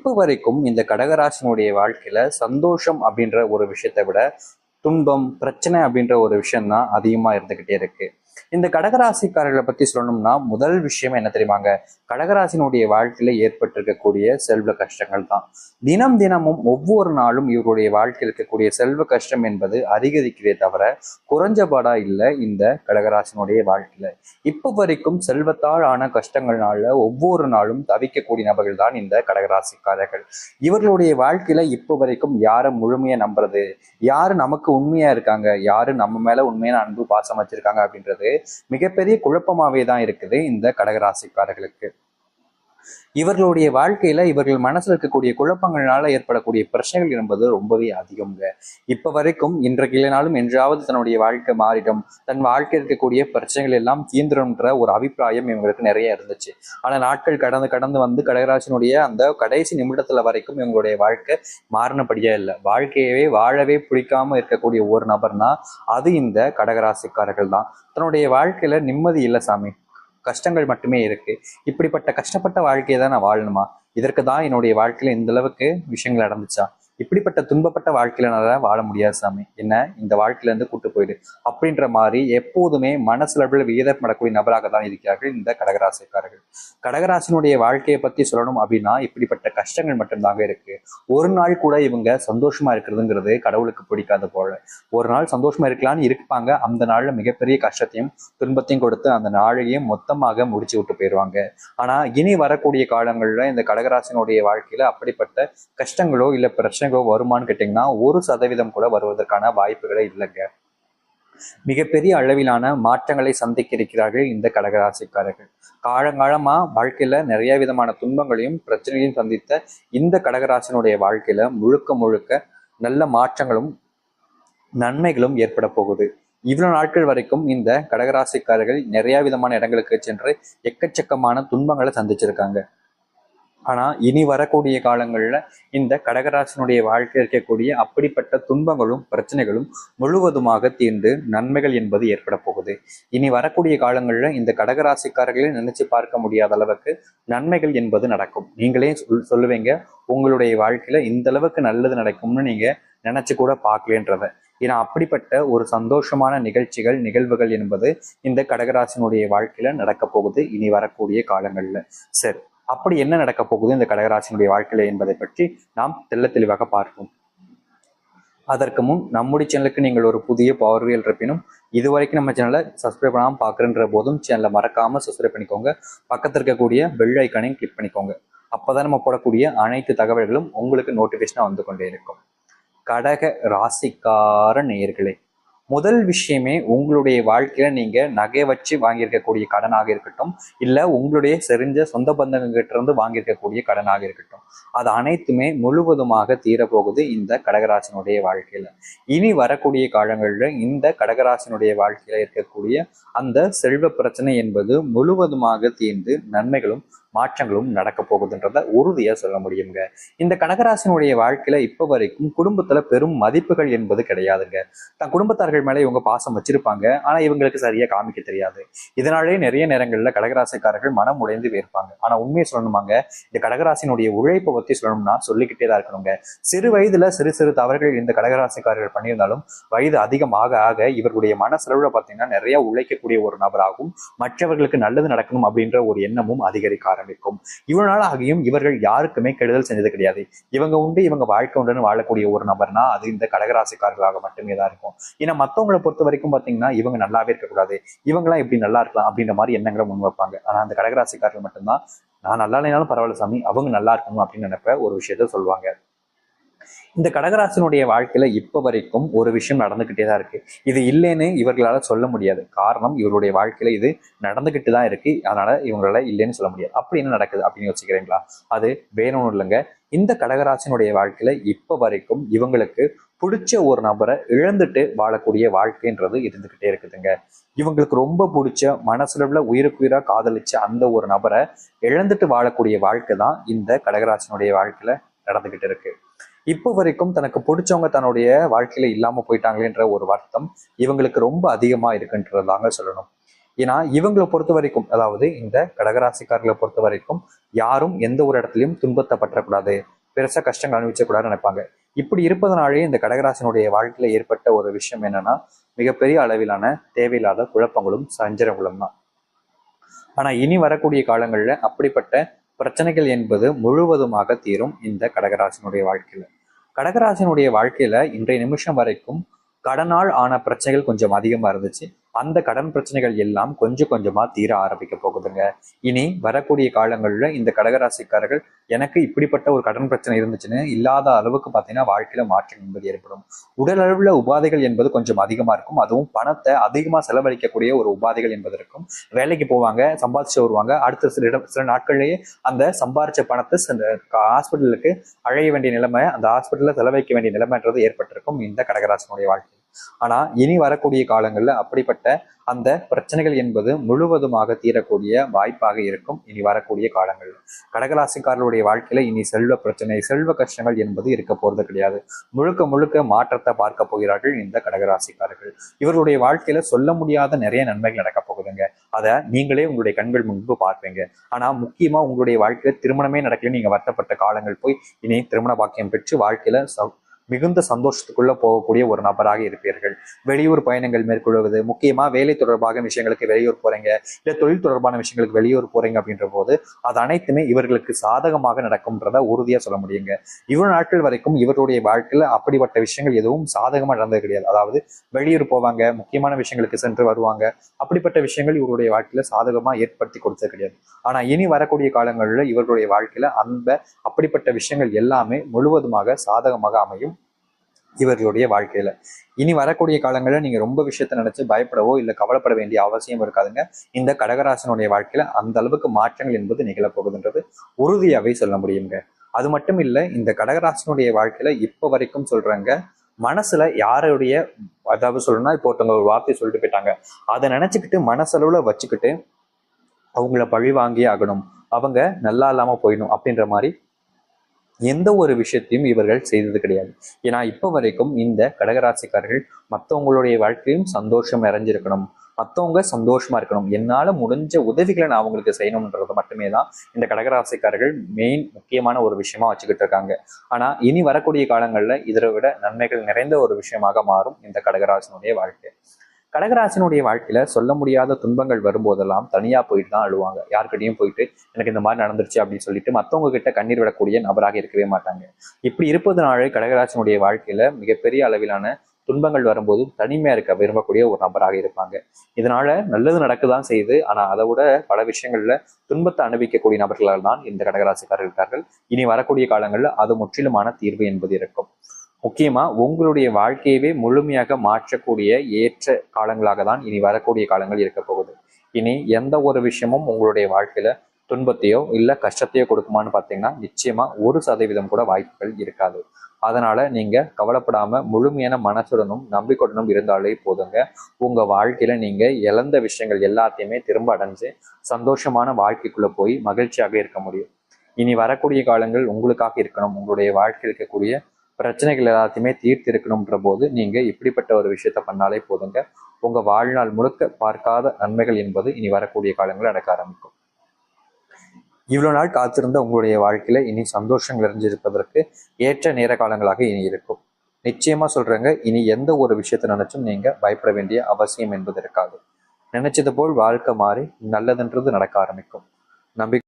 இப்போ வரைக்கும் இந்த கடகராசினுடைய வாழ்க்கையில சந்தோஷம் அப்படின்ற ஒரு விஷயத்தை விட துன்பம் பிரச்சனை அப்படின்ற ஒரு விஷயம் தான் அதிகமா இருந்துகிட்டே இருக்கு. இந்த கடகராசிக்காரர்களை பத்தி சொல்லணும்னா முதல் விஷயம் என்ன தெரியுமாங்க? கடகராசினுடைய வாழ்க்கையில ஏற்பட்டிருக்கக்கூடிய செல்வ கஷ்டங்கள் தான். தினம் தினமும் ஒவ்வொரு நாளும் இவருடைய வாழ்க்கையில் இருக்கக்கூடிய செல்வ கஷ்டம் என்பது அதிகரிக்கிறதே தவிர குறைஞ்சபாடா இல்லை இந்த கடகராசினுடைய வாழ்க்கையில. இப்போ வரைக்கும் செல்வத்தால் ஆன கஷ்டங்கள்னால ஒவ்வொரு நாளும் தவிக்கக்கூடிய நபர்கள் தான் இந்த கடகராசிக்காரர்கள். இவர்களுடைய வாழ்க்கையில இப்போ வரைக்கும் யாரை முழுமையா நம்புறது, யாரு நமக்கு உண்மையா இருக்காங்க, யாரு நம்ம மேல உண்மையான அன்பு பாசம் வச்சிருக்காங்க அப்படின்றது மிகப்பெரிய குழப்பமாவே தான் இருக்குது இந்த கடகராசிக்காரர்களுக்கு. இவர்களுடைய வாழ்க்கையில இவர்கள் மனசுல இருக்கக்கூடிய குழப்பங்களால ஏற்படக்கூடிய பிரச்சனைகள் என்பது ரொம்பவே அதிகம்ங்க. இப்ப வரைக்கும் இன்றைக்கு இல்லைனாலும் என்றாவது தன்னுடைய வாழ்க்கை மாறிடும், தன் வாழ்க்கை இருக்கக்கூடிய பிரச்சனைகள் எல்லாம் தீந்துரும்ன்ற ஒரு அபிப்பிராயம் இவங்களுக்கு நிறைய இருந்துச்சு. ஆனா நாட்கள் கடந்து கடந்து வந்து கடகராசினுடைய அந்த கடைசி நிமிடத்துல வரைக்கும் இவங்களுடைய வாழ்க்கை மாறினபடியா இல்லை. வாழ்க்கையவே வாழவே பிடிக்காம இருக்கக்கூடிய ஒரு நபர்னா அது இந்த கடகராசிக்காரர்கள் தான். தன்னுடைய வாழ்க்கையில நிம்மதி இல்லை சாமி, கஷ்டங்கள் மட்டுமே இருக்கு, இப்படிப்பட்ட கஷ்டப்பட்ட வாழ்க்கையை தான் நான் வாழணுமா, இதற்கு தான் என்னுடைய வாழ்க்கையில இந்த அளவுக்கு விஷயங்கள் நடந்துச்சா, இப்படிப்பட்ட துன்பப்பட்ட வாழ்க்கையில நான் வாழ முடியாது சாமி, என்ன இந்த வாழ்க்கையில இருந்து கூட்டு போயிடு அப்படின்ற மாதிரி எப்போதுமே மனசுல விகிதப்படக்கூடிய நபராக தான் இருக்கிறார்கள் இந்த கடகராசிக்காரர்கள். கடகராசினுடைய வாழ்க்கையை பத்தி சொல்லணும் அப்படின்னா இப்படிப்பட்ட கஷ்டங்கள் மட்டும்தாங்க இருக்கு. ஒரு நாள் கூட இவங்க சந்தோஷமா இருக்கிறதுங்கிறது கடவுளுக்கு பிடிக்காத போல. ஒரு நாள் சந்தோஷமா இருக்கலாம்னு இருப்பாங்க, அந்த நாள்ல மிகப்பெரிய கஷ்டத்தையும் துன்பத்தையும் கொடுத்து அந்த நாளையும் மொத்தமாக முடிச்சு விட்டு போயிடுவாங்க. ஆனா இனி வரக்கூடிய காலங்கள்ல இந்த கடகராசினுடைய வாழ்க்கையில அப்படிப்பட்ட கஷ்டங்களோ இல்ல பிரச்சனைகளோ வருமானு கேட்டீங்கன்னா 1% கூட வருவதற்கான வாய்ப்புகளே இல்லைங்க. மிகப்பெரிய அளவிலான மாற்றங்களை சந்திக்க இருக்கிறார்கள் இந்த கடகராசிக்காரர்கள். காலங்காலமா வாழ்க்கையில நிறைய விதமான துன்பங்களையும் பிரச்சனைகளையும் சந்தித்த இந்த கடகராசினுடைய வாழ்க்கையில முழுக்க முழுக்க நல்ல மாற்றங்களும் நன்மைகளும் ஏற்பட போகுது. இவ்வளவு நாட்கள் வரைக்கும் இந்த கடகராசிக்காரர்கள் நிறைய விதமான இடங்களுக்கு சென்று எக்கச்சக்கமான துன்பங்களை சந்திச்சிருக்காங்க. ஆனா இனி வரக்கூடிய காலங்கள்ல இந்த கடகராசினுடைய வாழ்க்கை இருக்கக்கூடிய அப்படிப்பட்ட துன்பங்களும் பிரச்சனைகளும் முழுவதுமாக தீர்ந்து நன்மைகள் என்பது ஏற்பட போகுது. இனி வரக்கூடிய காலங்கள்ல இந்த கடகராசிக்காரர்களை நினைச்சு பார்க்க முடியாத அளவுக்கு நன்மைகள் என்பது நடக்கும். நீங்களே சொல்லுவீங்க உங்களுடைய வாழ்க்கையில இந்த அளவுக்கு நல்லது நடக்கும்னு நீங்க நினைச்சு கூட பார்க்கலன்றத. ஏன்னா அப்படிப்பட்ட ஒரு சந்தோஷமான நிகழ்வுகள் என்பது இந்த கடகராசினுடைய வாழ்க்கையில நடக்க போகுது இனி வரக்கூடிய காலங்கள்ல. சரி, அப்படி என்ன நடக்க போகுது இந்த கடகராசினுடைய வாழ்க்கையில என்பதை பற்றி நாம் தெள்ள தெளிவாக பார்ப்போம். அதற்கு முன் நம்முடைய சேனலுக்கு நீங்கள் ஒரு புதிய பார்வையில் இருப்பினும் இதுவரைக்கும் நம்ம சேனலை சப்ஸ்கிரைப் பண்ணாமல் பார்க்குறன்ற போதும் சேனலை மறக்காம சப்ஸ்கிரைப் பண்ணிக்கோங்க. பக்கத்தில் இருக்கக்கூடிய பெல் ஐக்கானையும் கிளிக் பண்ணிக்கோங்க. அப்போதான் நம்ம போடக்கூடிய அனைத்து தகவல்களும் உங்களுக்கு நோட்டிஃபிகேஷனாக வந்து கொண்டே இருக்கும். கடக ராசிக்கார நேயர்களே, முதல் விஷயமே உங்களுடைய வாழ்க்கையில நீங்க நகை வச்சு வாங்கியிருக்கக்கூடிய கடனாக இருக்கட்டும், இல்ல உங்களுடைய செறிஞ்ச சொந்த பந்தங்கிட்ட இருந்து வாங்கியிருக்கக்கூடிய கடனாக இருக்கட்டும், அது அனைத்துமே முழுவதுமாக தீரப்போகுது இந்த கடகராசினுடைய வாழ்க்கையில. இனி வரக்கூடிய காலங்கள்ல இந்த கடகராசினுடைய வாழ்க்கையில இருக்கக்கூடிய அந்த செல்வ பிரச்சனை என்பது முழுவதுமாக தீர்ந்து நன்மைகளும் மாற்றங்களும் நடக்க போகுதுன்றத உறுதியா சொல்ல முடியுங்க. இந்த கடகராசினுடைய வாழ்க்கையில இப்ப வரைக்கும் குடும்பத்துல பெரும் மதிப்புகள் என்பது கிடையாதுங்க. தன் குடும்பத்தார்கள் மேல இவங்க பாசம் வச்சிருப்பாங்க, ஆனா இவங்களுக்கு சரியா காமிக்க தெரியாது. இதனாலே நிறைய நேரங்கள்ல கடகராசிக்காரர்கள் மனம் உடைந்து போயிருப்பாங்க. ஆனா உண்மையை சொல்லணுமாங்க, இந்த கடகராசினுடைய உழைப்பை பத்தி சொல்லணும்னா சொல்லிக்கிட்டே தான் இருக்கணுங்க. சிறு வயதுல சிறு சிறு தவறுகள் இந்த கடகராசிக்காரர்கள் பண்ணியிருந்தாலும் வயது அதிகமாக ஆக இவர்களுடைய மனசளவுல பார்த்தீங்கன்னா நிறைய உழைக்கக்கூடிய ஒரு நபராகவும் மற்றவர்களுக்கு நல்லது நடக்கணும் அப்படின்ற ஒரு எண்ணமும் அதிகரிக்க ஆரம்பிக்கும். இவ்வளவு நாள் ஆகியும் இவர்கள் யாருக்குமே கெடுதல் செஞ்சது கிடையாது. இவங்க உண்டு இவங்க வாழ்க்கை உண்டுன்னு வாழக்கூடிய ஒரு நபர்னா அது இந்த கடகராசிக்காரர்களாக மட்டுமே தான் இருக்கும். ஏன்னா மற்றவங்களை பொறுத்த வரைக்கும் பாத்தீங்கன்னா இவங்க நல்லாவே இருக்கக்கூடாது, இவங்கெல்லாம் எப்படி நல்லா இருக்கலாம் அப்படின்ற மாதிரி எண்ணங்களை முன் வைப்பாங்க. ஆனா அந்த கடகராசிக்காரர்கள் மட்டும்தான் நான் நல்லா இல்லைனாலும் பரவாயில்ல சாமி, அவங்க நல்லா இருக்கணும் அப்படின்னு நினைப்ப ஒரு விஷயத்த சொல்லுவாங்க. இந்த கடகராசினுடைய வாழ்க்கையில இப்ப வரைக்கும் ஒரு விஷயம் நடந்துகிட்டே தான் இருக்கு. இது இல்லைன்னு இவர்களால சொல்ல முடியாது. காரணம் இவருடைய வாழ்க்கையில இது நடந்துகிட்டு தான் இருக்கு. அதனால இவங்களால இல்லைன்னு சொல்ல முடியாது. அப்படி என்ன நடக்குது அப்படின்னு யோசிக்கிறீங்களா? அது வேணும்னு இல்லைங்க. இந்த கடகராசினுடைய வாழ்க்கையில இப்ப வரைக்கும் இவங்களுக்கு பிடிச்ச ஒரு நபரை இழந்துட்டு வாழக்கூடிய வாழ்க்கைன்றது இருந்துகிட்டே இருக்குதுங்க. இவங்களுக்கு ரொம்ப பிடிச்ச மனசுல உயிருக்குயிரா காதலிச்ச அந்த ஒரு நபரை இழந்துட்டு வாழக்கூடிய வாழ்க்கை தான் இந்த கடகராசினுடைய வாழ்க்கையில நடந்துகிட்டு இருக்கு. இப்போ வரைக்கும் தனக்கு பிடிச்சவங்க தன்னுடைய வாழ்க்கையில இல்லாம போயிட்டாங்களேன்ற ஒரு வருத்தம் இவங்களுக்கு ரொம்ப அதிகமா இருக்குன்றதாங்க சொல்லணும். ஏன்னா இவங்களை பொறுத்த வரைக்கும், அதாவது இந்த கடகராசிக்காரர்களை பொறுத்த வரைக்கும் யாரும் எந்த ஒரு இடத்துலையும் துன்பத்தை பற்றக்கூடாது, பெருசா கஷ்டங்கள் அனுபவிச்சக்கூடாதுன்னு நினைப்பாங்க. இப்படி இருப்பதனாலேயே இந்த கடகராசினுடைய வாழ்க்கையில ஏற்பட்ட ஒரு விஷயம் என்னன்னா, மிகப்பெரிய அளவிலான தேவையில்லாத குழப்பங்களும் சஞ்சலங்களும் தான். ஆனா இனி வரக்கூடிய காலங்கள்ல அப்படிப்பட்ட பிரச்சனைகள் என்பது முழுவதுமாக தீரும் இந்த கடகராசினுடைய வாழ்க்கையில. கடகராசினுடைய வாழ்க்கையில இன்றைய நிமிஷம் வரைக்கும் கடனால் ஆன பிரச்சனைகள் கொஞ்சம் அதிகமா இருந்துச்சு. அந்த கடன் பிரச்சனைகள் எல்லாம் கொஞ்சம் கொஞ்சமா தீர ஆரம்பிக்க போகுதுங்க. இனி வரக்கூடிய காலங்கள்ல இந்த கடகராசிக்காரர்கள் எனக்கு இப்படிப்பட்ட ஒரு கடன் பிரச்சனை இருந்துச்சுன்னு இல்லாத அளவுக்கு பார்த்தீங்கன்னா வாழ்க்கையில மாற்றம் என்பது ஏற்படும். உடல் அளவுல உபாதைகள் என்பது கொஞ்சம் அதிகமா இருக்கும். அதுவும் பணத்தை அதிகமா செலவழிக்கக்கூடிய ஒரு உபாதைகள் என்பது இருக்கும். வேலைக்கு போவாங்க, சம்பாதிச்சு வருவாங்க, அடுத்த சில நாட்கள்லயே அந்த சம்பாரிச்ச பணத்தை ஹாஸ்பிட்டலுக்கு அழைய வேண்டிய நிலைமை, அந்த ஹாஸ்பிட்டல்ல செலவழிக்க வேண்டிய நிலைமைன்றது ஏற்பட்டிருக்கும் இந்த கடகராசினுடைய வாழ்க்கை. ஆனா இனி வரக்கூடிய காலங்கள்ல அப்படிப்பட்ட அந்த பிரச்சனைகள் என்பது முழுவதுமாக தீரக்கூடிய வாய்ப்பாக இருக்கும் இனி வரக்கூடிய காலங்கள். கடகராசிக்காரர்களுடைய வாழ்க்கையில இனி செல்வ பிரச்சனை, செல்வ கஷ்டங்கள் என்பது இருக்க போறது கிடையாது. முழுக்க முழுக்க மாற்றத்தை பார்க்க போகிறார்கள் இந்த கடகராசிக்காரர்கள். இவர்களுடைய வாழ்க்கையில சொல்ல முடியாத நிறைய நன்மைகள் நடக்க போகுதுங்க. அதை நீங்களே உங்களுடைய கண்கள் முன்பு பார்ப்பீங்க. ஆனா முக்கியமா உங்களுடைய வாழ்க்கையில திருமணமே நடக்கல, நீங்க வருத்தப்பட்ட காலங்கள் போய் இனி திருமண பாக்கியம் பெற்று வாழ்க்கையில மிகுந்த சந்தோஷத்துக்குள்ள போகக்கூடிய ஒரு நபராக இருப்பீர்கள். வெளியூர் பயணங்கள் மேற்கொள்வது, முக்கியமா வேலை தொடர்பாக விஷயங்களுக்கு வெளியூர் போறீங்க, இல்ல தொழில் தொடர்பான விஷயங்களுக்கு வெளியூர் போறீங்க அப்படின்ற போது அது அனைத்துமே இவர்களுக்கு சாதகமாக நடக்கும்ன்றத உறுதியா சொல்ல முடியுங்க. இவ்வளவு நாட்கள் வரைக்கும் இவருடைய வாழ்க்கையில அப்படிப்பட்ட விஷயங்கள் எதுவும் சாதகமா நடந்தது கிடையாது. அதாவது வெளியூர் போவாங்க, முக்கியமான விஷயங்களுக்கு சென்று வருவாங்க, அப்படிப்பட்ட விஷயங்கள் இவருடைய வாழ்க்கையில சாதகமா ஏற்படுத்தி கொடுத்தது கிடையாது. ஆனா இனி வரக்கூடிய காலங்களில் இவர்களுடைய வாழ்க்கையில அப்படிப்பட்ட விஷயங்கள் எல்லாமே முழுவதுமாக சாதகமாக அமையும் இவர்களுடைய வாழ்க்கையில. இனி வரக்கூடிய காலங்களில் நீங்க ரொம்ப விஷயத்த நினைச்சு பயப்படவோ இல்லை கவலைப்பட வேண்டிய அவசியம் இருக்காதுங்க. இந்த கடகராசனுடைய வாழ்க்கையில அந்த அளவுக்கு மாற்றங்கள் என்பது நிகழப்போகுதுன்றது உறுதியாவே சொல்ல முடியுங்க. அது மட்டும் இல்லை, இந்த கடகராசனுடைய வாழ்க்கையில இப்ப வரைக்கும் சொல்றாங்க, மனசுல யாருடைய, அதாவது சொல்லணும்னா இப்போ ஒருத்தவங்க ஒரு வார்த்தை சொல்லிட்டு போயிட்டாங்க, அதை நினைச்சுக்கிட்டு மனசளவுல வச்சுக்கிட்டு அவங்கள பழி வாங்கி ஆகணும், அவங்க நல்லா இல்லாம போயிடணும் அப்படின்ற மாதிரி எந்த ஒரு விஷயத்தையும் இவர்கள் செய்தது கிடையாது. ஏன்னா இப்ப வரைக்கும் இந்த கடகராசிக்காரர்கள் மற்றவங்களுடைய வாழ்க்கையும் சந்தோஷம் நிறைஞ்சிருக்கணும், மற்றவங்க சந்தோஷமா இருக்கணும், என்னால முடிஞ்ச உதவிகளை நான் அவங்களுக்கு செய்யணும்ன்றது மட்டுமே தான் இந்த கடகராசிக்காரர்கள் முக்கியமான ஒரு விஷயமா வச்சுக்கிட்டு இருக்காங்க. ஆனா இனி வரக்கூடிய காலங்கள்ல இதை விட நன்மைகள் நிறைந்த ஒரு விஷயமாக மாறும் இந்த கடகராசினுடைய வாழ்க்கை. கடகராசினுடைய வாழ்க்கையில சொல்ல முடியாத துன்பங்கள் வரும்போதெல்லாம் தனியா போயிட்டு தான் அழுவாங்க. யாருக்கிட்டையும் போயிட்டு எனக்கு இந்த மாதிரி நடந்துருச்சு அப்படின்னு சொல்லிட்டு மற்றவங்க கிட்ட கண்ணீர் விடக்கூடிய நபராக இருக்கவே மாட்டாங்க. இப்படி இருப்பதனாலே கடகராசினுடைய வாழ்க்கையில மிகப்பெரிய அளவிலான துன்பங்கள் வரும்போது தனிமையா இருக்க விரும்பக்கூடிய ஒரு நபராக இருப்பாங்க. இதனால நல்லது நடக்குதான் செய்யுது, ஆனா அதை விட பல விஷயங்கள்ல துன்பத்தை அனுபவிக்கக்கூடிய நபர்களால் தான் இந்த கடகராசிக்காரர்கள் இருக்கார்கள். இனி வரக்கூடிய காலங்கள்ல அது முற்றிலுமான தீர்வு என்பது இருக்கும். முக்கியமா உங்களுடைய வாழ்க்கையவே முழுமையாக மாற்றக்கூடிய ஏற்ற காலங்களாக தான் இனி வரக்கூடிய காலங்கள் இருக்க போகுது. இனி எந்த ஒரு விஷயமும் உங்களுடைய வாழ்க்கையில துன்பத்தையோ இல்ல கஷ்டத்தையோ கொடுக்குமான்னு பார்த்தீங்கன்னா நிச்சயமா 1% கூட வாய்ப்புகள் இருக்காது. அதனால நீங்க கவலைப்படாம முழுமையான மனசுடனும் நம்பிக்கையுடனும் இருந்தாலே போதுங்க. உங்க வாழ்க்கையில நீங்க இழந்த விஷயங்கள் எல்லாத்தையுமே திரும்ப அடைஞ்சு சந்தோஷமான வாழ்க்கைக்குள்ள போய் மகிழ்ச்சியாக இருக்க முடியும். இனி வரக்கூடிய காலங்கள் உங்களுக்காக இருக்கணும், உங்களுடைய வாழ்க்கையில் இருக்கக்கூடிய பிரச்சனைகள் எல்லாத்தையுமே தீர்த்து இருக்கணும்ன்ற போது நீங்க இப்படிப்பட்ட ஒரு விஷயத்த பண்ணாலே போதுங்க. உங்க வாழ்நாள் முழுக்க பார்க்காத நன்மைகள் என்பது இனி வரக்கூடிய காலங்களில் நடக்க ஆரம்பிக்கும். இவ்வளவு நாள் காத்திருந்த உங்களுடைய வாழ்க்கையில இனி சந்தோஷம் நிறைஞ்சிருப்பதற்கு ஏற்ற நேர காலங்களாக இனி இருக்கும். நிச்சயமா சொல்றேங்க, இனி எந்த ஒரு விஷயத்தை நினைச்சும் நீங்க பயப்பட வேண்டிய அவசியம் என்பது இருக்காது. நினைச்சது போல் வாழ்க்கை மாறி நல்லதுன்றது நடக்க ஆரம்பிக்கும். நம்பிக்கை